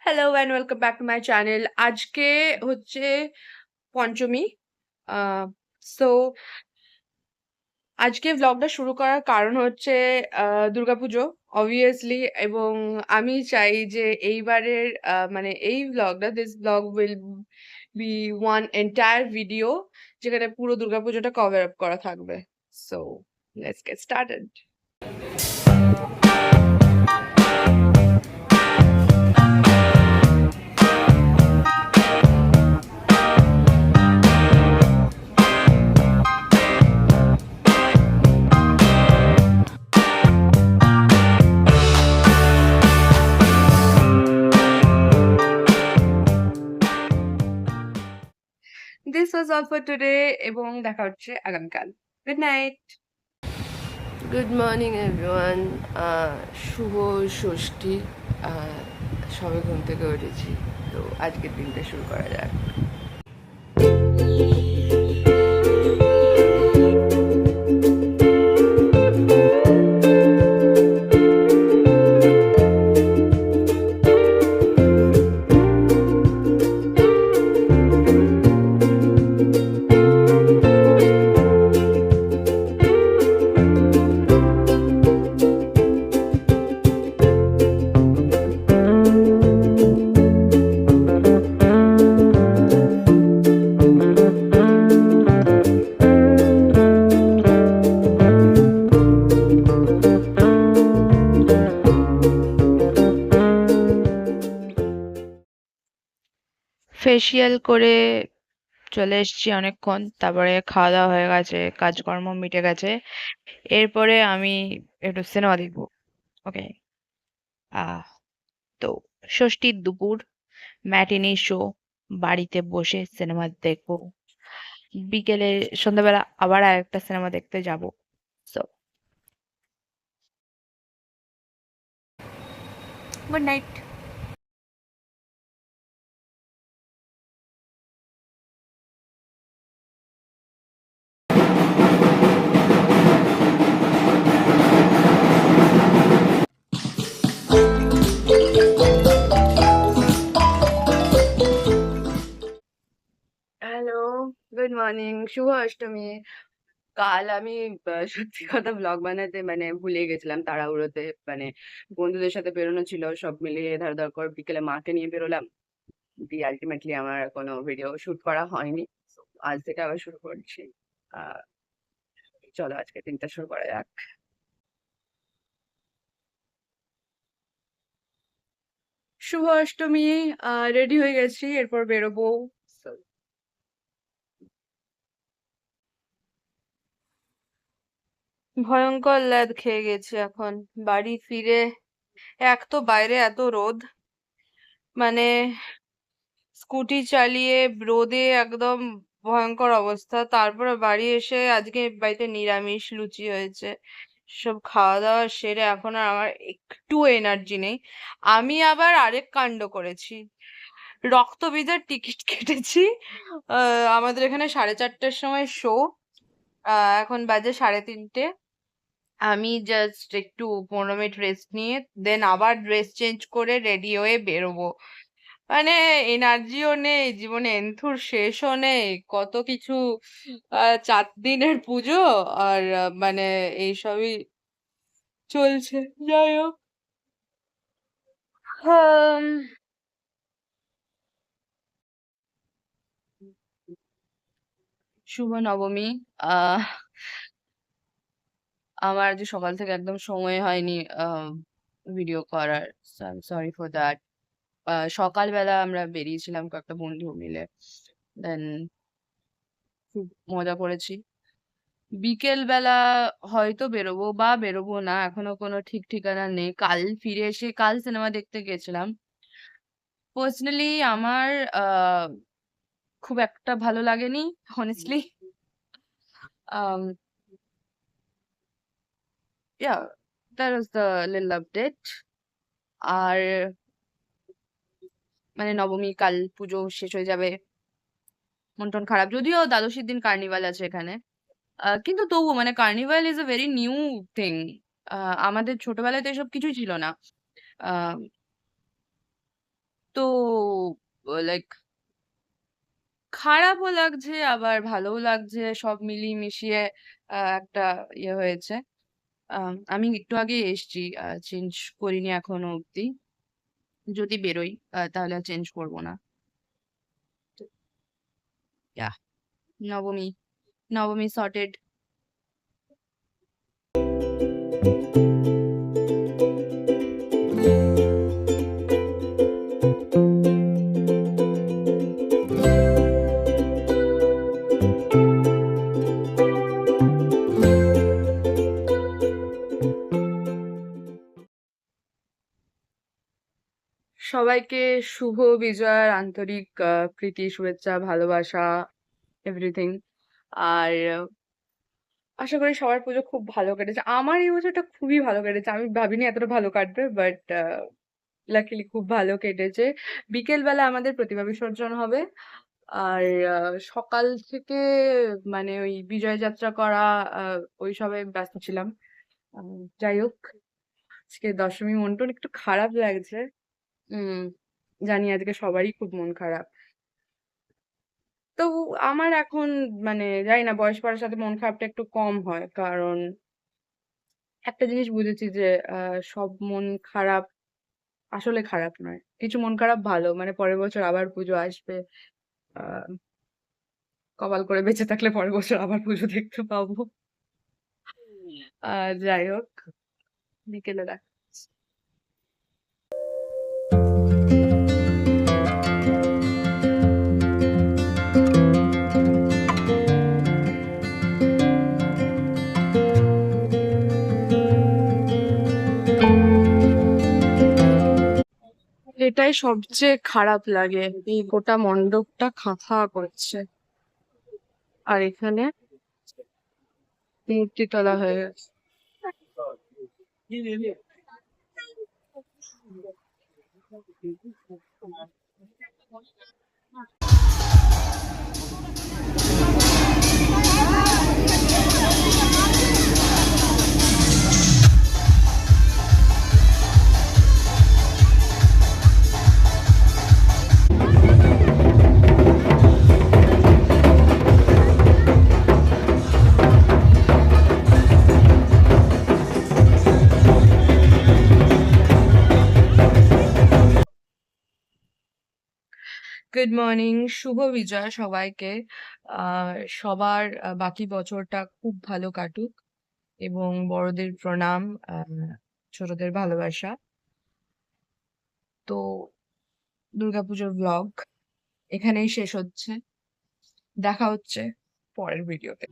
Hello and welcome back to my channel. আজকে হচ্ছে পঞ্চমী। আ so আজকে ভ্লগটা শুরু করার কারণ হচ্ছে আ দুর্গাপুজো obviously, এবং আমি চাই যে এইবারের মানে এই ভ্লগটা this vlog will be one entire video যেখানে পুরো দুর্গাপুজোটা কভার আপ করা থাকবে। So let's get started. This was all for today এবং দেখা হচ্ছে আগামীকাল। Good night. Good morning everyone. শুভ ষষ্ঠী। সবে ঘুম থেকে উঠেছি, তো আজকের দিনটা শুরু করা যাক। ফেসিয়াল করে চলে এসেছি অনেকক্ষণ, তারপরে খাওয়া দাওয়া হয়ে গেছে, কাজকর্ম মিটে গেছে। এরপরে আমি একটু সিনেমা দেখবো। ওকে। আহ তো ষষ্ঠীর দুপুর, ম্যাটিনি শো, বাড়িতে বসে সিনেমা দেখবো। বিকেলে সন্ধ্যাবেলা আবার আরেকটা সিনেমা দেখতে যাব। So good night. Hello, good morning, শুভ অষ্টমী। কাল আমি সত্যি কথা ব্লগ বানাতে মানে ভুলে গেছিলাম তাড়াহুড়োতে। মানে বন্ধুদের সাথে বেরোনো ছিল, সব মিলিয়ে ধার ধার করে বিকেলে মাকে নিয়ে বেরোলাম। দিয়ে আলটিমেটলি আমার কোনো ভিডিও শুট করা হয়নি। So, আজ থেকে আবার শুরু করছি। আহ চলো আজকে দিনটা শুরু করা যাক। শুভ অষ্টমী। রেডি হয়ে গেছি, এরপর বেরোবো। So, ভয়ঙ্কর ল্যাদ খেয়ে গেছি এখন। বাড়ি ফিরে এক তো বাইরে এত রোদ, মানে স্কুটি চালিয়ে রোদে একদম ভয়ঙ্কর অবস্থা। তারপরে বাড়ি এসে আজকে বাড়িতে নিরামিষ লুচি হয়েছে, সব খাওয়া দাওয়া সেরে এখন আর আমার একটু এনার্জি নেই। আমি আবার আরেক কাণ্ড করেছি, রক্তবীজের টিকিট কেটেছি। আমাদের এখানে 4:30টার সময় শো, এখন বাজে 3:30। আমি জাস্ট একটু 15 মিনিট রেস্ট নিয়ে দেন আবার ড্রেস চেঞ্জ করে রেডি হয়ে বেরোবো। মানে এনার্জিও নেই, জীবনে এন্থুর শেষও নেই, কত কিছু। 4 দিনের পুজো আর মানে এইসবই চলছে। যাই হোক, হুম, শুভ নবমী। আহ আমার যে সকাল থেকে একদম সময় হয়নি ভিডিও করার। Sorry for that. সকালবেলা আমরা বেরিয়েছিলাম কয়েকটা বন্ধু মিলে, দেন খুব মজা করেছি। বিকেল বেলা হয়তো বেরোবো বা বেরোবো না, এখনো কোনো ঠিক ঠিকানা নেই। কাল ফিরে এসে কাল সিনেমা দেখতে গেছিলাম। পার্সোনালি আমার আহ খুব একটা ভালো লাগেনি, honestly. um yeah, that was the little update. আর মানে নবমী কাল পুজো শেষ হয়ে যাবে, মন টন খারাপ। যদিও দ্বাদশীর দিন কার্নিভাল আছে এখানে, কিন্তু তবুও মানে carnival is a very new thing. আমাদের ছোটবেলায় তো এসব কিছুই ছিল না। আহ তো লাইক খারাপও লাগছে আবার ভালোও লাগছে, সব মিলিয়ে মিশিয়ে একটা ইয়ে হয়েছে। আমি একটু আগে এসছি, চেঞ্জ করিনি এখনো অব্দি। যদি বেরোই তাহলে আর চেঞ্জ করবো না। Yeah, নবমী নবমী সর্টেড। সবাইকে শুভ বিজয়ার আন্তরিক প্রীতি, শুভেচ্ছা, ভালোবাসা, এভরিথিং। আর আশা করি সবার পুজো খুব ভালো কেটেছে। আমার এই বছরটা খুবই ভালো কেটেছে। আমি ভাবিনি এতটা ভালো কাটবে, বাট লাকিলি খুব ভালো কেটেছে। বিকেলবেলা আমাদের প্রতিমা বিসর্জন হবে। আর সকাল থেকে মানে ওই বিজয় যাত্রা করা, ওইসবে ব্যস্ত ছিলাম। যাই হোক, আজকে দশমী, মন টন একটু খারাপ লাগছে। উম জানি আজকে সবারই খুব মন খারাপ। তো আমার এখন মানে জানি না, বয়স বাড়ার সাথে মন খারাপটা একটু কম হয়, কারণ একটা জিনিস বুঝেছি যে সব মন খারাপ আসলে খারাপ নয়। কিছু মন খারাপ ভালো, মানে পরের বছর আবার পুজো আসবে। আহ কপাল করে বেঁচে থাকলে পরের বছর আবার পুজো দেখতে পাবো। যাই হোক, বিকেলে দেখা। এটাই সবচেয়ে খারাপ লাগে, এই গোটা মণ্ডপটা খা খা করছে, আর এখানে মূর্তি তোলা হয়ে গেছে। গুড মর্নিং, শুভ বিজয় সবাইকে। সবার বাকি বছরটা খুব ভালো কাটুক, এবং বড়দের প্রণাম, ছোটদের ভালোবাসা। তো দুর্গাপুজোর ব্লগ এখানেই শেষ হচ্ছে। দেখা হচ্ছে পরের ভিডিওতে।